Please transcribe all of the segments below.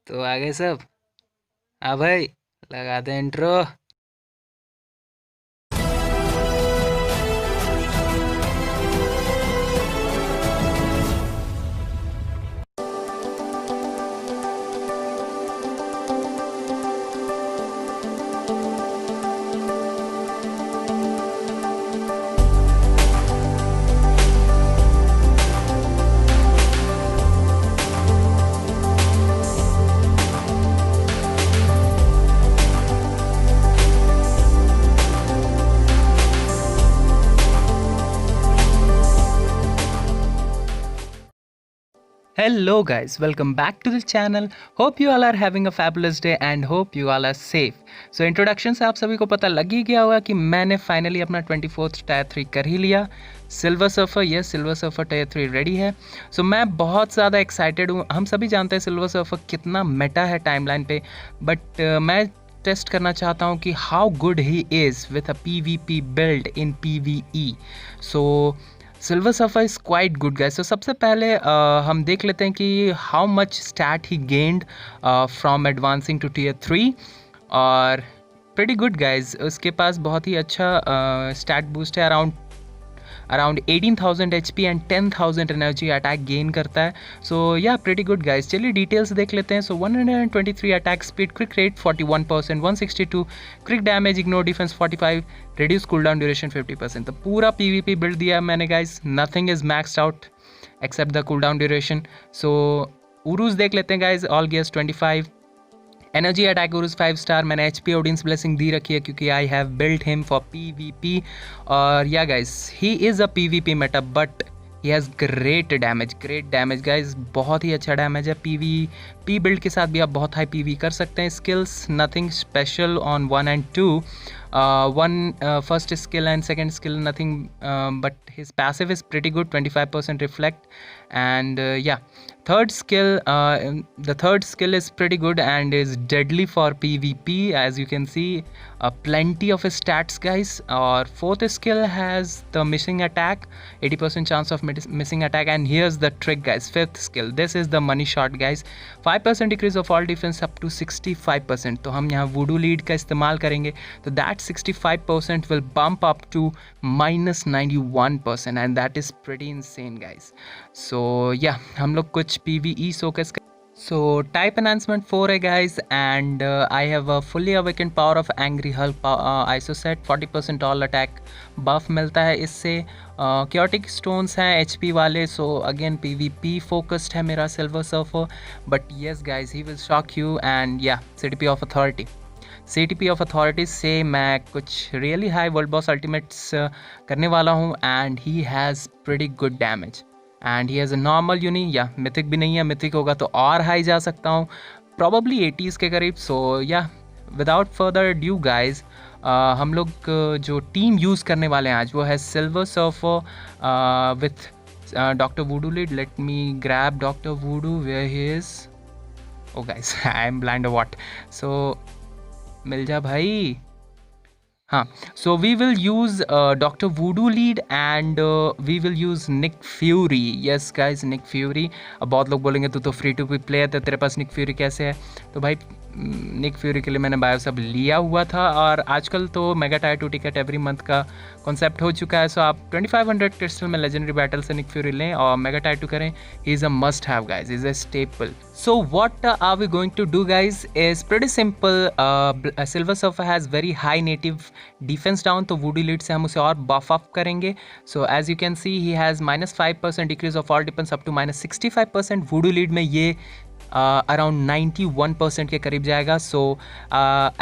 तो आगे सब। हाँ भाई, लगा दे intro. Hello guys, welcome back to the channel. Hope you all are having a fabulous day and hope you all are safe. So introduction से आप सभी को पता लग ही गया होगा कि मैंने फाइनली अपना 24th टायर 3 कर ही लिया। Silver surfer, yes silver surfer tyre 3 ready है। सो मैं बहुत ज़्यादा एक्साइटेड हूँ। हम सभी जानते हैं सिल्वर सर्फर कितना मेटा है टाइमलाइन पे, बट मैं टेस्ट करना चाहता हूँ कि how good he is with a PvP build in PvE। So Silver Surfer is quite good guys. तो सबसे पहले हम देख लेते हैं कि how much stat he gained from advancing to tier 3। और प्रेटी गुड गाइस, उसके पास बहुत ही अच्छा स्टैट बूस्ट है। Around 18,000 HP and 10,000 energy attack gain करता है। So yeah pretty good guys, चलिए डिटेल्स देख लेते हैं। So 123 attack speed, quick rate 41%, 162 quick damage, ignore defence 45, reduce cooldown duration 50%। तो पूरा PvP बिल्ड दिया मैंने guys. Nothing is maxed out except the cooldown duration. So उरूज देख लेते हैं guys. All gears 25, energy attack उरूज 5 स्टार। मैंने HP ऑडियंस ब्लेसिंग दी रखी है क्योंकि I have built him for PvP। और या guys, he is a PvP Meta but he has great damage guys. बहुत ही अच्छा डैमेज है। PvP बिल्ड के साथ भी आप बहुत हाई PV कर सकते हैं। Skills nothing special on 1 and 2। First skill and second skill nothing, but his passive is pretty good, 25% reflect and या the third skill is pretty good and is deadly for PvP, as you can see. Plenty of stats guys. Or fourth skill has the missing attack, 80% chance of missing attack. And here's the trick guys, fifth skill, this is the money shot guys, 5% decrease of all defense up to 65%। तो हम यहाँ वुडू lead का इस्तेमाल करेंगे तो that 65% will bump up to -91% and that is pretty insane guys। So yeah, हम लोग कुछ PvE showcase. So type enhancement 4 है guys and I have a fully awakened power of angry Hulk ISO set, 40% all attack buff मिलता है इससे। chaotic stones हैं HP वाले। so again PvP focused है मेरा silver surfer, but yes guys he will shock you and yeah CTP of authority से मैं कुछ really high world boss ultimates करने वाला हूँ and he has pretty good damage and he has a normal uni. या mythic भी नहीं है, मिथिक होगा तो और हाई जा सकता हूँ, प्रॉबली 80s के करीब। सो या विदाउट फर्दर ड्यू गाइज, हम लोग जो टीम यूज़ करने वाले हैं आज वो है silver surfer with doctor voodoo lead. Let me grab doctor voodoo, where he is. Oh guys I am blind what. So मिल जा भाई। हाँ, so we will use doctor voodoo lead and we will use Nick Fury. Yes guys, Nick Fury. अब बहुत लोग बोलेंगे तू तो फ्री टू प्ले प्लेयर था, तेरे पास निक फ्यूरी कैसे है? तो भाई निक फ्यूरी के लिए मैंने बायो सब लिया हुआ था और आजकल तो mega tier 2 ticket every month का कॉन्सेप्ट हो चुका है। सो आप 2500 क्रिस्टल में लेजेंडरी बैटल से निक फ्यूरी लें और मेगा टायर 2 करें। He is a must have guys, is a staple. So what are we going to do guys is pretty simple. Silver surfer has very high native defense down, तो woody lead से हम उसे और buff up करेंगे। So as you can see he has -5% decrease of all defense up to -65%। Woody lead में ये around 91% के करीब जाएगा। So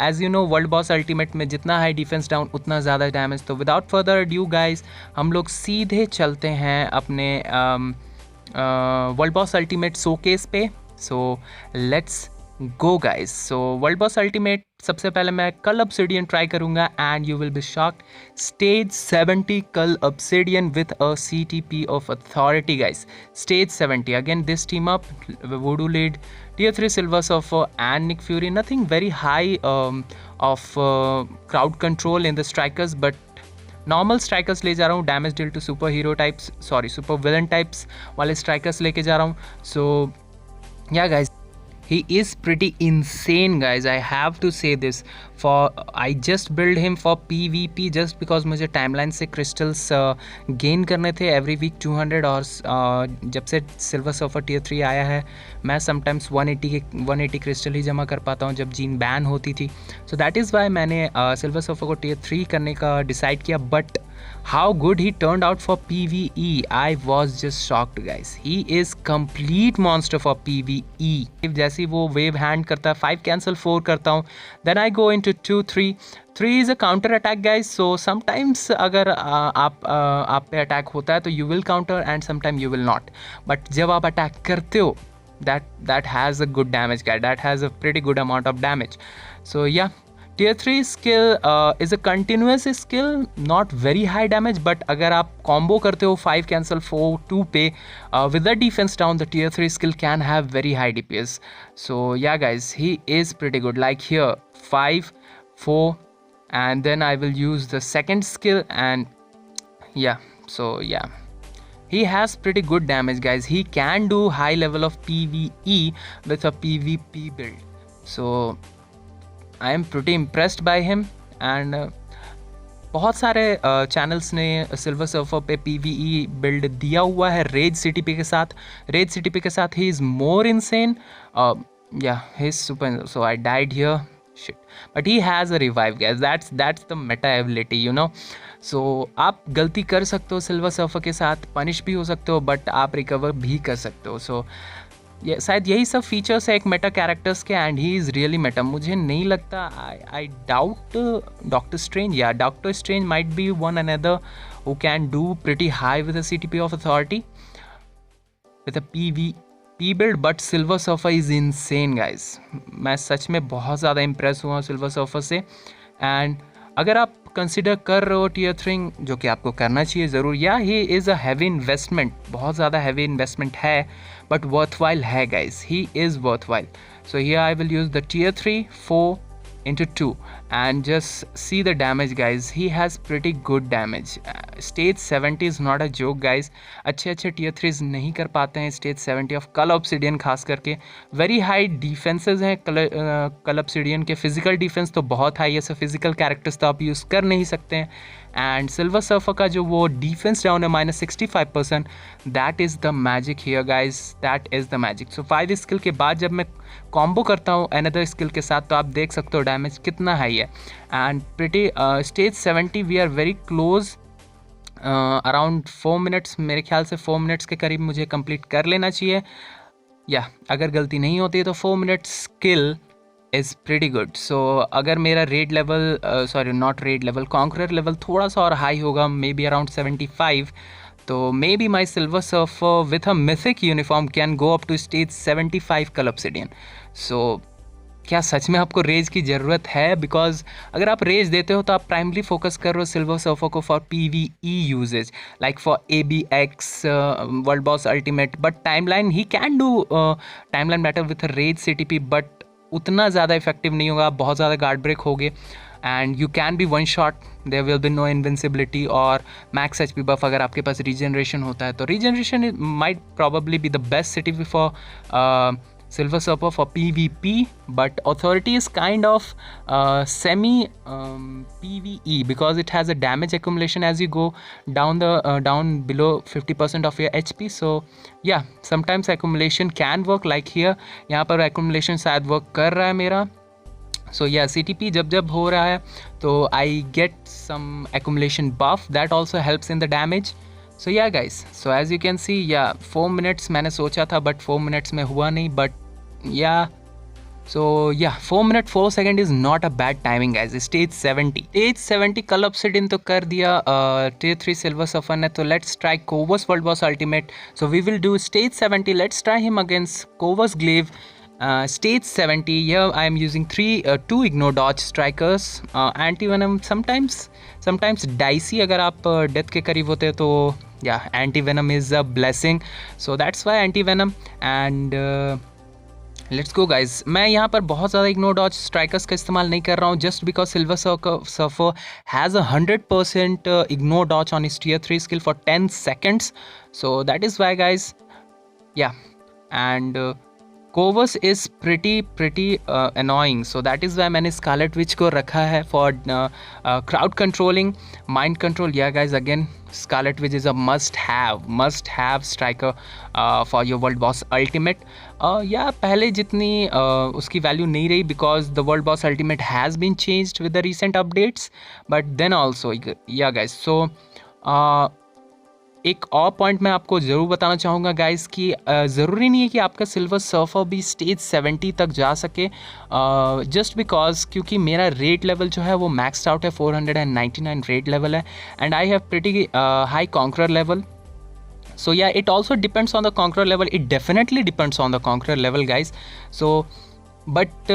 as you no world boss ultimate में जितना हाई डिफेंस डाउन उतना ज़्यादा डैमेज। तो विदाउट फर्दर ड्यू गाइज हम लोग सीधे चलते हैं अपने वर्ल्ड बॉस अल्टीमेट शोकेस पे। So let's go guys. So world boss ultimate सबसे पहले मैं कल ऑब्सिडियन ट्राई करूँगा and you will be shocked. Stage 70 कल obsidian with a CTP of authority guys. Stage 70 again this team up, वुडू lead, tier 3 silver surfer and Nick Fury. Nothing very high of crowd control in the strikers, but normal strikers ले जा रहा हूँ। Damage deal to super hero types, sorry super villain types वाले strikers लेके जा रहा हूँ। So yeah guys, he is pretty insane guys, I have to say this. For I just build him for PvP just because मुझे timeline से crystals gain करने थे every week 200 और जब से सिल्वर सर्फर टियर 3 आया है मैं समटाइम्स 180 क्रिस्टल ही जमा कर पाता हूँ जब जीन बैन होती थी. सो दैट इज़ वाई मैंने सिल्वर सर्फर को टियर 3 करने का डिसाइड किया. But how good he turned out for PvE, I was just shocked guys. He is complete monster for PvE. if जैसे वो wave hand करता है 5 cancel 4 करता हूँ, then I go into 2 3 3 is a counter attack guys. so sometimes अगर आप पे attack होता है तो you will counter and sometimes you will not. but जब आप अटैक करते हो that has a good damage guy, that has a pretty good amount of damage. so yeah, Tier 3 skill is a continuous skill, not very high damage, but अगर आप combo करते हो 5 cancel 4 2 पे with the defense down, the Tier 3 skill can have very high DPS. So yeah guys, he is pretty good. Like here 5 4 and then I will use the second skill and yeah, so yeah, he has pretty good damage guys. He can do high level of PvE with a PvP build. So I am pretty impressed by him and बहुत सारे channels ने silver surfer पे PvE build दिया हुआ है raise CTP के साथ. Raise CTP के साथ he is more insane. yeah, he's super. so I died here, shit, but he has a revive guys. that's the meta ability, you know. so आप गलती कर सकते हो सिल्वर सर्फर के साथ, पनिश भी हो सकते हो, बट आप रिकवर भी कर सकते हो. so शायद यही सब फीचर्स है एक मेटा कैरेक्टर्स के and he is really Meta. मुझे नहीं लगता, आई डाउट डॉक्टर स्ट्रेंज या doctor strange might be one another who can do pretty high with a CTP of authority with a PvP build. But silver Surfer is insane guys. मैं सच में बहुत ज़्यादा impress हुआ silver surfer से. And अगर आप consider कर रहे हो टियर 3, जो कि आपको करना चाहिए ज़रूर, yeah he is a heavy investment, बहुत ज़्यादा हैवी इन्वेस्टमेंट है, बट वर्थवाइल है guys. He is worthwhile. So here I will use the tier 3 4 into 2 and just see the damage guys. He has pretty good damage. Stage 70 is not a joke guys. अच्छे tier 3s नहीं कर पाते हैं stage 70 of कल obsidian खास करके. very high defenses हैं कल ऑब्सिडियन के. फिजिकल डिफेंस तो बहुत हाई है, सो फिजिकल कैरेक्टर्स तो आप यूज़ कर नहीं सकते हैं. एंड सिल्वर सर्फर का जो वो डिफेंस डाउन है -65%, that is the magic here guys, that is the magic. So 5 skill के बाद जब मैं कॉम्बो करता हूँ अनदर स्किल के साथ तो आप देख सकते हो डैमेज कितना हाई है. And pretty stage 70 we are very close. Around 4 minutes, मेरे ख्याल से 4 मिनट्स के करीब मुझे कंप्लीट कर लेना चाहिए. या अगर गलती नहीं होती है तो 4 minute skill is pretty good. So अगर मेरा red level, sorry not red level, conqueror level थोड़ा सा और हाई होगा, मे बी अराउंड 75, तो maybe my Silver surfer with a mythic uniform can go up to stage 75 कल obsidian. सो क्या सच में आपको रेज की ज़रूरत है? बिकॉज अगर आप रेज देते हो तो आप प्राइमली फोकस कर रहे हो सिल्वर सर्फर को for PvE uses, like for ABX world boss ultimate. But timeline he can do timeline battle with a rage CTP, but उतना ज़्यादा इफेक्टिव नहीं होगा. आप बहुत ज़्यादा गार्ड ब्रेक होगे and you can be one shot, there will be no invincibility और max HP buff. अगर आपके पास रीजनरेशन होता है तो regeneration might probably be the best CTP for Silver Surfer for PvP, but Authority is kind of semi PvE because it has a damage accumulation as you go down below 50% of your HP. So yeah, sometimes accumulation can work, like here यहाँ पर accumulation शायद work कर रहा है मेरा. So yeah, CTP जब हो रहा है तो I get some accumulation buff that also helps in the damage. So yeah guys, so as you can see, yeah 4 minutes मैंने सोचा था but 4 minutes में हुआ नहीं. But yeah, so yeah 4 minute 4 second is not a bad timing guys. Stage 70 कल obsidian तो कर दिया tier 3 सिल्वर सर्फर ने. तो let's try Kovos world boss ultimate. so we will do stage 70. let's try him against Kovos Glaive. Stage 70, here I am using 2 ignore dodge strikers, anti-venom, sometimes dicey अगर आप death के करीब होते हैं तो yeah, anti-venom is a blessing, so that's why anti-venom. and let's go guys. मैं यहाँ पर बहुत ज़्यादा इग्नोर डॉज स्ट्राइकर्स का इस्तेमाल नहीं कर रहा हूँ just because silver surfer has 100% ignore dodge on his tier 3 skill for 10 seconds. So that is why guys. Yeah and Korvus is pretty annoying, so that is why मैंने Scarlet Witch को रखा है for crowd controlling, mind control. Yeah guys again Scarlet Witch is a must have striker for your world boss ultimate. Yeah पहले जितनी उसकी value नहीं रही, because the world boss ultimate has been changed with the recent updates, but then also yeah guys. So एक और point मैं आपको ज़रूर बताना चाहूँगा गाइस कि ज़रूरी नहीं है कि आपका सिल्वर सर्फर भी स्टेज 70 तक जा सके, जस्ट बिकॉज क्योंकि मेरा रेट लेवल जो है वो मैक्सड आउट है, 499 रेट लेवल है, and I have pretty high conqueror level. So yeah, it also depends on the conqueror level. It definitely depends on the conqueror level, guys. So but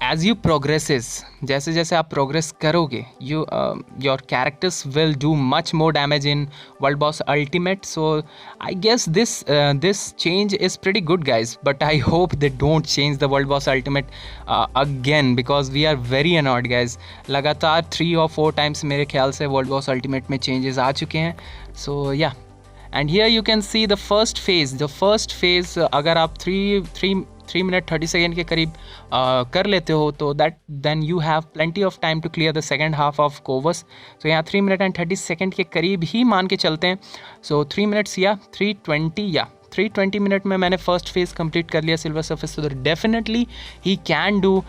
as you progresses, जैसे जैसे आप progress करोगे, your characters will do much more damage in world boss ultimate. So I guess this change is pretty good, guys, but I hope they don't change the world boss ultimate again, because we are very annoyed, guys. लगातार 3 or 4 times मेरे ख्याल से world boss ultimate में changes आ चुके हैं. So yeah, and here you can see the first phase. अगर आप 3 minute 30 second के करीब कर लेते हो तो then you have plenty of time to clear the second half of कोवस. so यहाँ 3 minute and 30 सेकेंड के करीब ही मान के चलते हैं. so 3 minutes या 320 मिनट में मैंने फर्स्ट फेज कंप्लीट कर लिया सिल्वर सर्फेस. तो definitely he can do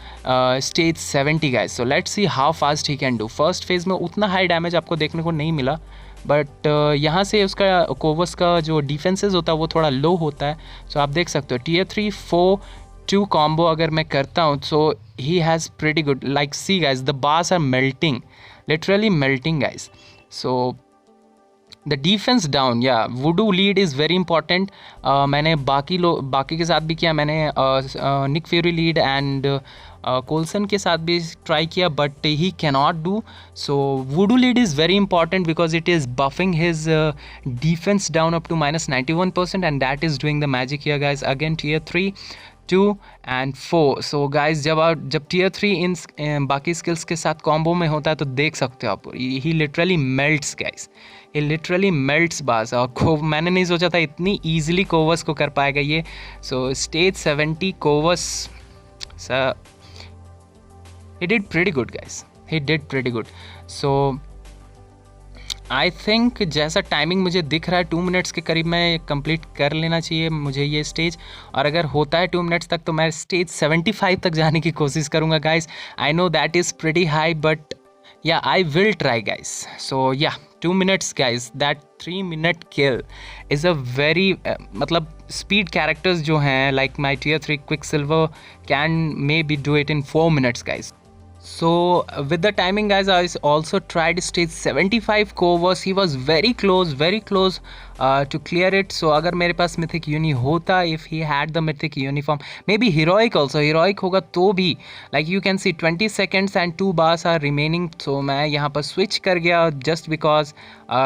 stage 70 guys. So let's see how fast he can do. First phase में उतना हाई डैमेज आपको देखने को नहीं मिला, बट यहाँ से उसका कोवस का जो डिफेंसेस होता है वो थोड़ा लो होता है. सो आप देख सकते हो टियर 3-4-2 कॉम्बो अगर मैं करता हूँ, so he has pretty good. Like see guys, the bars are melting, literally melting guys. So the defence down, yeah voodoo lead is very important. मैंने बाकी के साथ भी किया. मैंने Nick Fury lead and Coulson के साथ भी ट्राई किया, but he cannot do. So voodoo lead is very important because it is buffing his defence down up to -91%, and that is doing the magic here guys. Again tier 3-2 and 4. So guys जब tier 3 इन बाकी skills के साथ combo में होता है तो देख सकते हो आप, ही लिटरली मेल्ट्स गाइज. ही लिटरली मेल्ट्स बास. और मैंने नहीं सोचा था इतनी ईजिली कोवस को कर पाएगा ये. सो stage 70 कोवस, he did pretty good guys, he did pretty good. So I think जैसा टाइमिंग मुझे दिख रहा है 2 मिनट्स के करीब में कंप्लीट कर लेना चाहिए मुझे ये स्टेज. और अगर होता है 2 मिनट्स तक तो मैं स्टेज 75 तक जाने की कोशिश करूँगा guys. I know that is pretty high, but yeah I will try guys. So yeah 2 minutes guys, that 3 minute kill is a very मतलब स्पीड कैरेक्टर्स जो हैं like my tier 3 Quicksilver can maybe do it in 4 minutes guys. So with the timing guys, I also tried stage 75 Kovos. He was very close to clear it. So अगर मेरे पास mythic uni होता, if he had the mythic uniform, maybe heroic also, heroic होगा तो भी, like you can see 20 seconds and 2 bars are remaining. So मैं यहाँ पर switch कर गया just because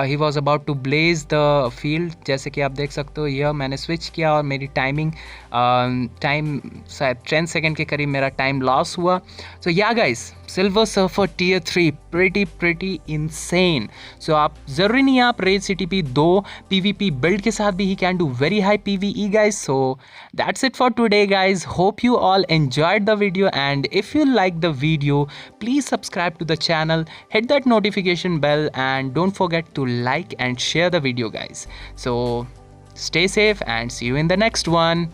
he was about to blaze the field. जैसे कि आप देख सकते हो यह मैंने switch किया और मेरी टाइम शायद 10 सेकेंड के करीब मेरा टाइम लॉस हुआ. So yeah guys, Silver Surfer tier 3 pretty insane. So आप ज़रूरी नहीं है आप रेड CTP 2 PvP build के साथ भी he can do very high PvE guys. So that's it for today guys. Hope you all enjoyed the video, and if you like the video please subscribe to the channel, hit that notification bell, and don't forget to like and share the video guys. So stay safe and see you in the next one.